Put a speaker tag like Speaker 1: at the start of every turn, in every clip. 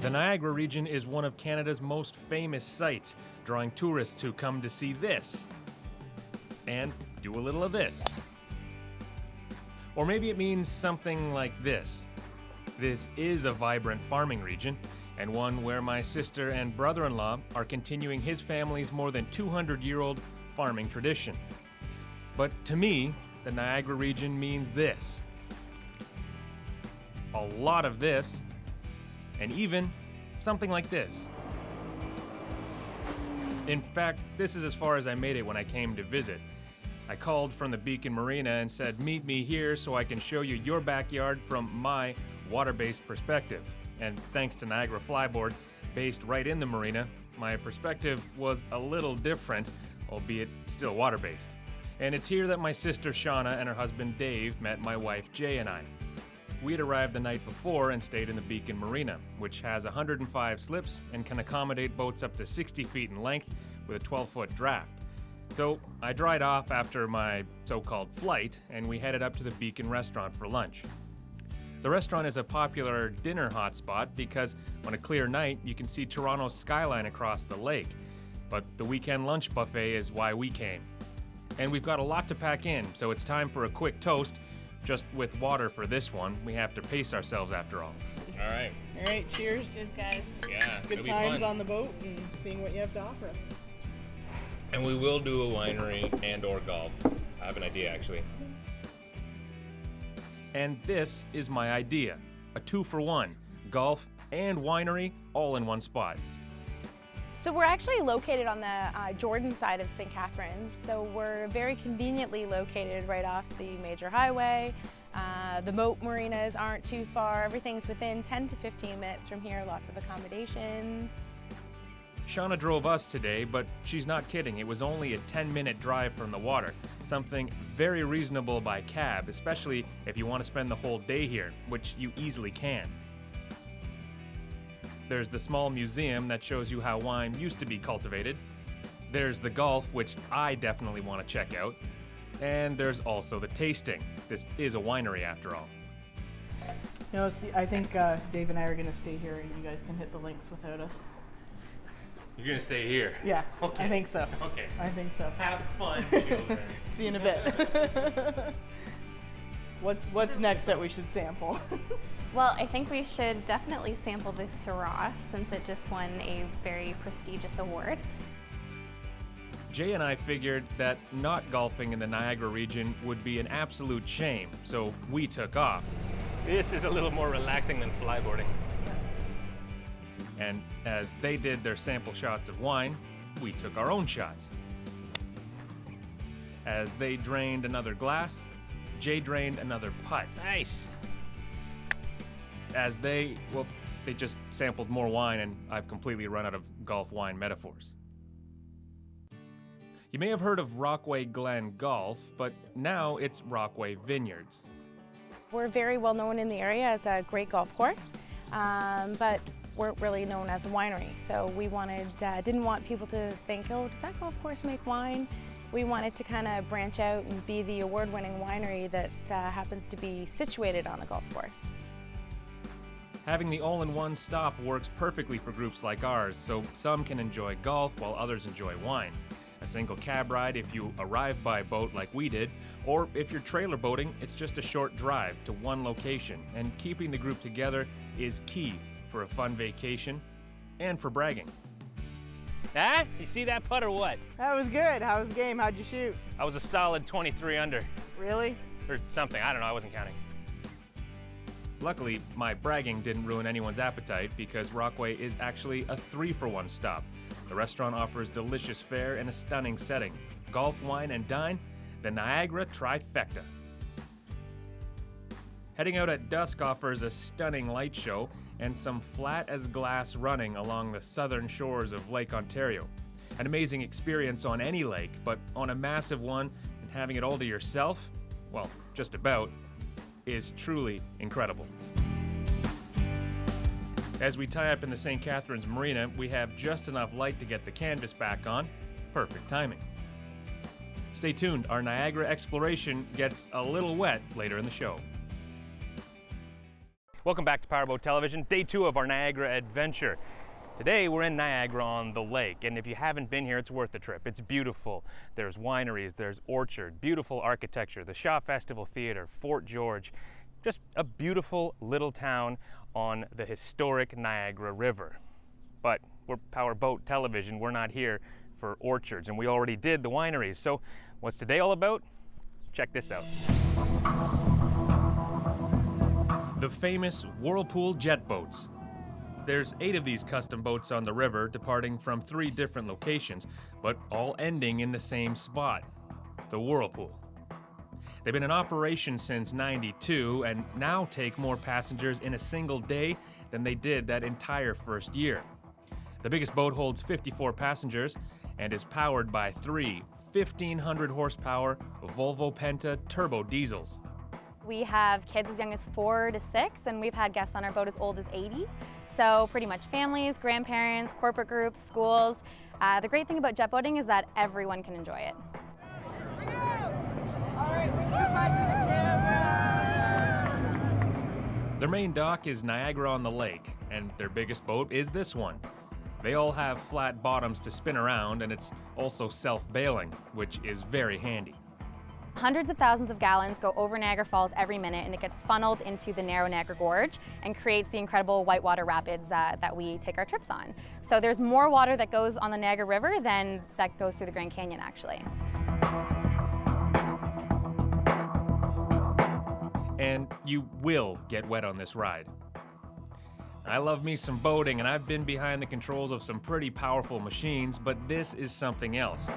Speaker 1: The Niagara region is one of Canada's most famous sites, drawing tourists who come to see this and do a little of this. Or maybe it means something like this. This is a vibrant farming region, and one where my sister and brother-in-law are continuing his family's more than 200-year-old farming tradition. But to me, the Niagara region means this. A lot of this, and even something like this. In fact, this is as far as I made it when I came to visit. I called from the Beacon Marina and said, meet me here so I can show you your backyard from my water-based perspective. And thanks to Niagara Flyboard, based right in the marina, my perspective was a little different, albeit still water-based. And it's here that my sister Shauna and her husband Dave met my wife Jay and I. We had arrived the night before and stayed in the Beacon Marina, which has 105 slips and can accommodate boats up to 60 feet in length with a 12-foot draft. So I dried off after my so-called flight, and we headed up to the Beacon restaurant for lunch. The restaurant is a popular dinner hotspot because on a clear night you can see Toronto's skyline across the lake. But the weekend lunch buffet is why we came. And we've got a lot to pack in, so it's time for a quick toast. Just with water for this one, we have to pace ourselves after all.
Speaker 2: All right.
Speaker 3: All right, cheers.
Speaker 4: Cheers, guys.
Speaker 2: Yeah,
Speaker 3: Good times on the boat and seeing what you have to offer us.
Speaker 2: And we will do a winery and or golf. I have an idea, actually.
Speaker 1: And this is my idea. A 2-for-1, golf and winery all in one spot.
Speaker 4: So we're actually located on the Jordan side of St. Catharines. So we're very conveniently located right off the major highway. The boat marinas aren't too far. Everything's within 10 to 15 minutes from here. Lots of accommodations.
Speaker 1: Shauna drove us today, but she's not kidding. It was only a 10-minute drive from the water. Something very reasonable by cab, especially if you want to spend the whole day here, which you easily can. There's the small museum that shows you how wine used to be cultivated. There's the golf, which I definitely want to check out. And there's also the tasting. This is a winery after all.
Speaker 3: You know, I think Dave and I are going to stay here and you guys can hit the links without us.
Speaker 1: You're gonna stay here?
Speaker 3: Yeah,
Speaker 1: Okay.
Speaker 3: I think so.
Speaker 1: Okay.
Speaker 3: I think so.
Speaker 1: Have fun, children.
Speaker 3: See you in a bit. What's next that we should sample?
Speaker 5: Well, I think we should definitely sample this Syrah since it just won a very prestigious award.
Speaker 1: Jay and I figured that not golfing in the Niagara region would be an absolute shame, so we took off.
Speaker 2: This is a little more relaxing than flyboarding.
Speaker 1: And as they did their sample shots of wine, we took our own shots. As they drained another glass, Jay drained another putt.
Speaker 2: Nice.
Speaker 1: As they just sampled more wine, and I've completely run out of golf wine metaphors. You may have heard of Rockaway Glen Golf, but now it's Rockaway Vineyards.
Speaker 4: We're very well known in the area as a great golf course, but we're really known as a winery. So we didn't want people to think, oh, does that golf course make wine? We wanted to kind of branch out and be the award-winning winery that happens to be situated on a golf course.
Speaker 1: Having the all-in-one stop works perfectly for groups like ours, so some can enjoy golf while others enjoy wine. A single cab ride if you arrive by boat like we did, or if you're trailer boating, it's just a short drive to one location, and keeping the group together is key for a fun vacation and for bragging.
Speaker 2: Ah, you see that putt or what?
Speaker 3: That was good. How was the game? How'd you shoot?
Speaker 2: I was a solid 23 under.
Speaker 3: Really?
Speaker 2: Or something, I don't know, I wasn't counting.
Speaker 1: Luckily, my bragging didn't ruin anyone's appetite because Rockaway is actually a 3-for-1 stop. The restaurant offers delicious fare and a stunning setting. Golf, wine, and dine, the Niagara trifecta. Heading out at dusk offers a stunning light show and some flat-as-glass running along the southern shores of Lake Ontario. An amazing experience on any lake, but on a massive one and having it all to yourself, well, just about, is truly incredible. As we tie up in the St. Catharines Marina, we have just enough light to get the canvas back on. Perfect timing. Stay tuned, our Niagara exploration gets a little wet later in the show. Welcome back to PowerBoat Television, day 2 of our Niagara adventure. Today we're in Niagara-on-the-Lake, and if you haven't been here, it's worth the trip. It's beautiful. There's wineries, there's orchard, beautiful architecture, the Shaw Festival Theatre, Fort George. Just a beautiful little town on the historic Niagara River. But we're PowerBoat Television, we're not here for orchards, and we already did the wineries. So what's today all about? Check this out. The famous Whirlpool jet boats. There's 8 of these custom boats on the river, departing from 3 different locations, but all ending in the same spot, the Whirlpool. They've been in operation since '92 and now take more passengers in a single day than they did that entire first year. The biggest boat holds 54 passengers and is powered by 3 1,500 horsepower Volvo Penta turbo diesels.
Speaker 6: We have kids as young as 4 to 6, and we've had guests on our boat as old as 80. So pretty much families, grandparents, corporate groups, schools. The great thing about jet boating is that everyone can enjoy it.
Speaker 1: Their main dock is Niagara-on-the-Lake, and their biggest boat is this one. They all have flat bottoms to spin around, and it's also self-bailing, which is very handy.
Speaker 6: Hundreds of thousands of gallons go over Niagara Falls every minute, and it gets funneled into the narrow Niagara Gorge and creates the incredible whitewater rapids that we take our trips on. So there's more water that goes on the Niagara River than that goes through the Grand Canyon, actually.
Speaker 1: And you will get wet on this ride. I love me some boating, and I've been behind the controls of some pretty powerful machines, but this is something else.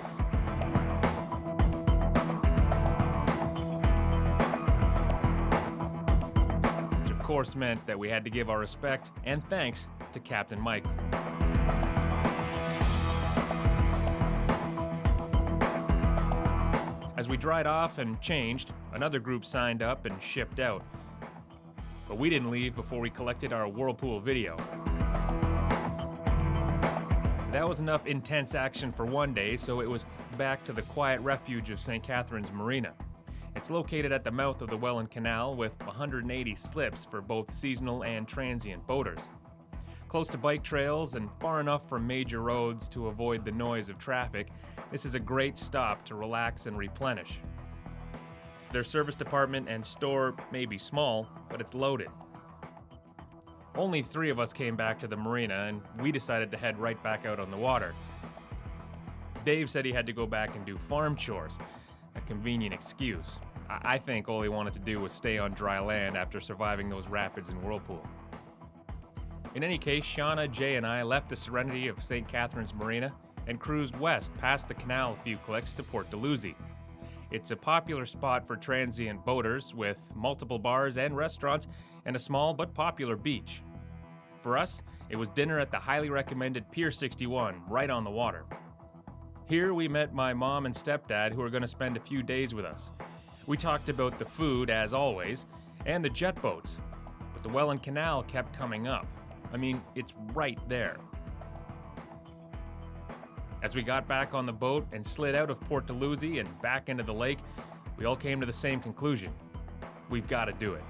Speaker 1: Which of course meant that we had to give our respect and thanks to Captain Mike. As we dried off and changed, another group signed up and shipped out. But we didn't leave before we collected our Whirlpool video. That was enough intense action for one day, so it was back to the quiet refuge of St. Catharines Marina. It's located at the mouth of the Welland Canal with 180 slips for both seasonal and transient boaters. Close to bike trails and far enough from major roads to avoid the noise of traffic, this is a great stop to relax and replenish. Their service department and store may be small, but it's loaded. Only 3 of us came back to the marina, and we decided to head right back out on the water. Dave said he had to go back and do farm chores, a convenient excuse. I think all he wanted to do was stay on dry land after surviving those rapids in Whirlpool. In any case, Shauna, Jay, and I left the serenity of St. Catharines Marina and cruised west past the canal a few clicks to Port Dalhousie. It's a popular spot for transient boaters with multiple bars and restaurants and a small but popular beach. For us, it was dinner at the highly recommended Pier 61, right on the water. Here we met my mom and stepdad, who are going to spend a few days with us. We talked about the food, as always, and the jet boats, but the Welland Canal kept coming up. I mean, it's right there. As we got back on the boat and slid out of Port Dalhousie and back into the lake, we all came to the same conclusion. We've got to do it.